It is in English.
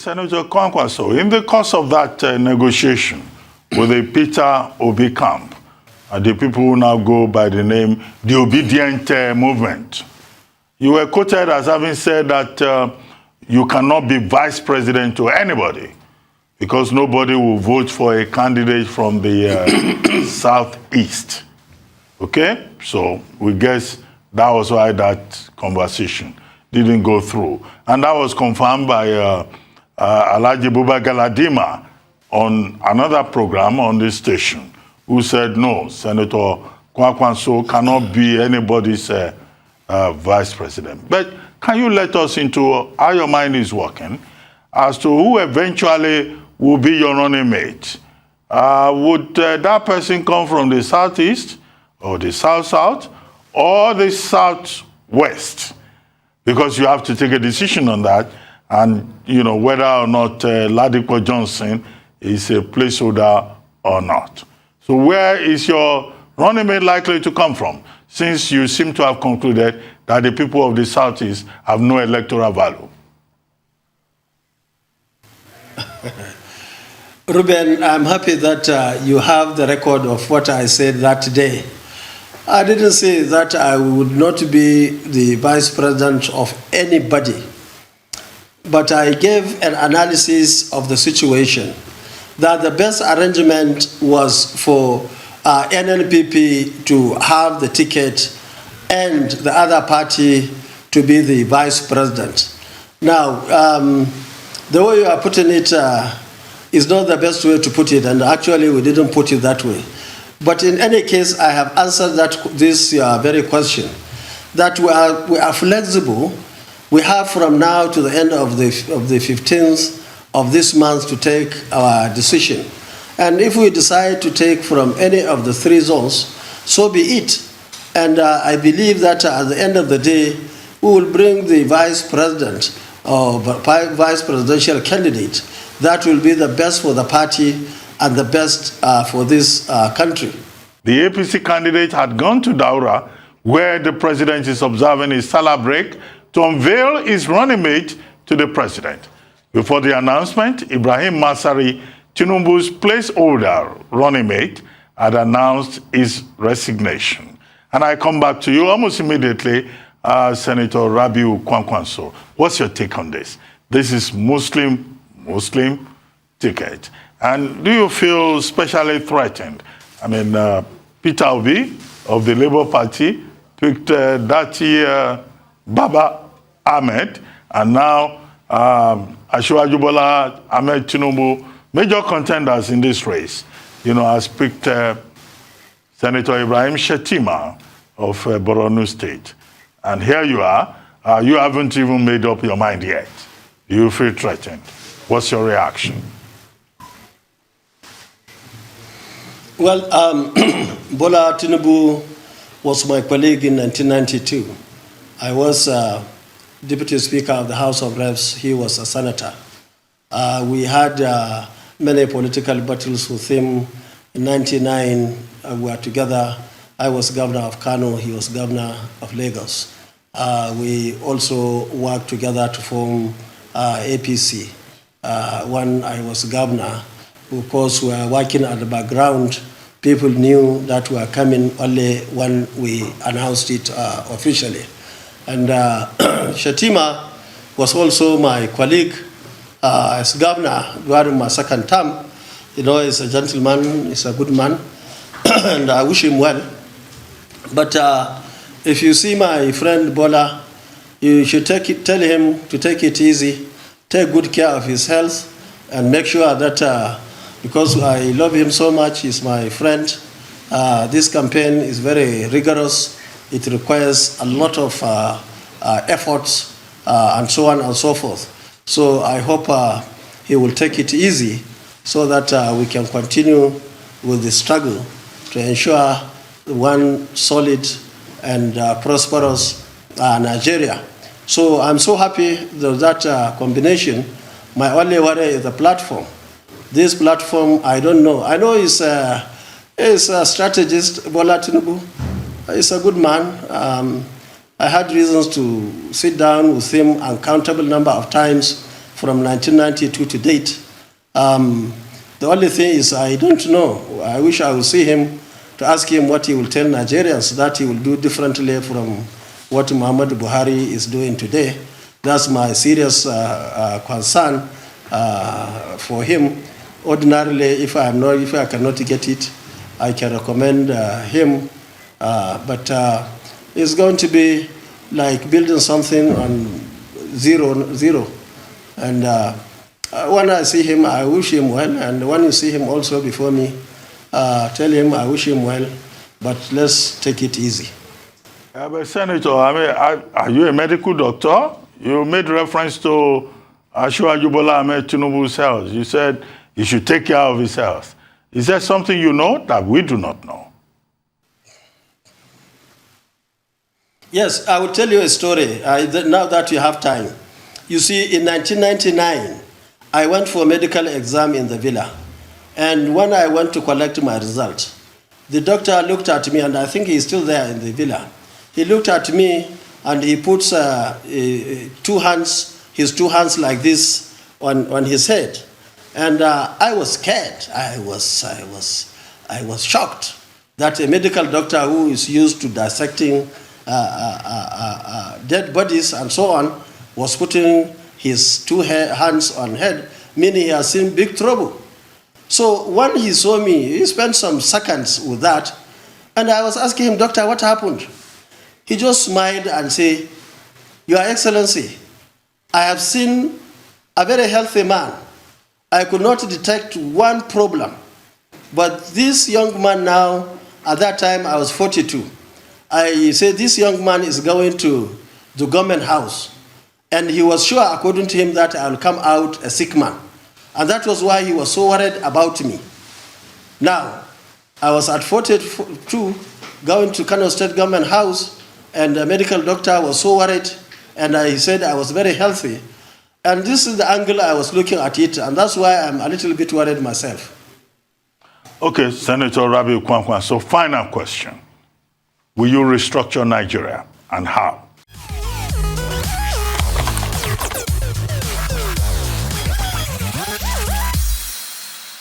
Senator Kwankwaso, in the course of that negotiation with the Peter Obi camp, the people who now go by the name the Obedient Movement, you were quoted as having said that you cannot be vice president to anybody because nobody will vote for a candidate from the southeast. Okay? So we guess that was why that conversation didn't go through. And that was confirmed by Alhaji Buba Galadima on another program on this station, who said, no, Senator Kwankwaso cannot be anybody's vice president. But can you let us into how your mind is working as to who eventually will be your running mate? Would that person come from the southeast or the south-south or the southwest? Because you have to take a decision on that, and you know whether or not Ladipo Johnson is a placeholder or not. So where is your running mate likely to come from, since you seem to have concluded that the people of the Southeast have no electoral value? Ruben, I'm happy that you have the record of what I said that day. I didn't say that I would not be the vice president of anybody, but I gave an analysis of the situation, that the best arrangement was for NNPP to have the ticket and the other party to be the vice president. Now, the way you are putting it is not the best way to put it, and actually we didn't put it that way. But in any case, I have answered this very question, that we are flexible. We have from now to the end of the 15th of this month to take our decision. And if we decide to take from any of the three zones, so be it. And I believe that at the end of the day, we will bring the vice president or vice presidential candidate that will be the best for the party and the best for this country. The APC candidate had gone to Daura, where the president is observing his Salah break, to unveil his running mate to the president. Before the announcement, Ibrahim Masari, Tinubu's placeholder running mate, had announced his resignation. And I come back to you almost immediately, Senator Rabiu Kwankwaso. What's your take on this? This is Muslim ticket. And do you feel especially threatened? I mean, Peter Obi of the Labour Party picked Dati Baba Ahmed, and now Asiwaju Bola Ahmed Tinubu, major contenders in this race, has picked Senator Ibrahim Shetima of Borno State. And here you are. You haven't even made up your mind yet. Do you feel threatened? What's your reaction? Well, Bola Tinubu was my colleague in 1992. I was Deputy Speaker of the House of Reps. He was a senator. We had many political battles with him. In 1999, we were together. I was governor of Kano. He was governor of Lagos. We also worked together to form APC. When I was governor, of course, we were working at the background. People knew that we were coming only when we announced it officially. And Shetima was also my colleague as governor during my second term. He's a gentleman, he's a good man, and I wish him well. But if you see my friend Bola, you should tell him to take it easy, take good care of his health, and make sure that, because I love him so much, he's my friend, this campaign is very rigorous. It requires a lot of efforts and so on and so forth. So I hope he will take it easy so that we can continue with the struggle to ensure one solid and prosperous Nigeria. So I'm so happy that combination. My only worry is the platform. This platform, I don't know. I know he's a strategist, Bola Tinubu. He's a good man. I had reasons to sit down with him uncountable number of times from 1992 to date. The only thing is I don't know. I wish I would see him to ask him what he will tell Nigerians that he will do differently from what Muhammadu Buhari is doing today. That's my serious concern for him. Ordinarily, if I cannot get it, I can recommend him. But it's going to be like building something on zero. And when I see him, I wish him well. And when you see him also before me, tell him I wish him well. But let's take it easy. But Senator, are you a medical doctor? You made reference to Asiwaju Bola Ahmed Tinubu's health. You said he should take care of his health. Is there something you know that we do not know? Yes, I will tell you a story now that you have time. You see, in 1999, I went for a medical exam in the villa. And when I went to collect my result, the doctor looked at me, and I think he's still there in the villa. He looked at me and he puts his two hands like this on his head. And I was scared. I was shocked that a medical doctor who is used to dissecting dead bodies and so on was putting his two hands on head, meaning he has seen big trouble. So when he saw me, he spent some seconds with that, and I was asking him, "Doctor, what happened?" He just smiled and said, "Your Excellency, I have seen a very healthy man. I could not detect one problem. But this young man now, at that time I was 42, I said this young man is going to the government house. And he was sure, according to him, that I will come out a sick man. And that was why he was so worried about me. Now, I was at 42, going to Kano State Government House, and the medical doctor was so worried, and he said I was very healthy. And this is the angle I was looking at it, and that's why I'm a little bit worried myself. Okay, Senator Rabiu Kwankwaso, so final question. Will you restructure Nigeria, and how?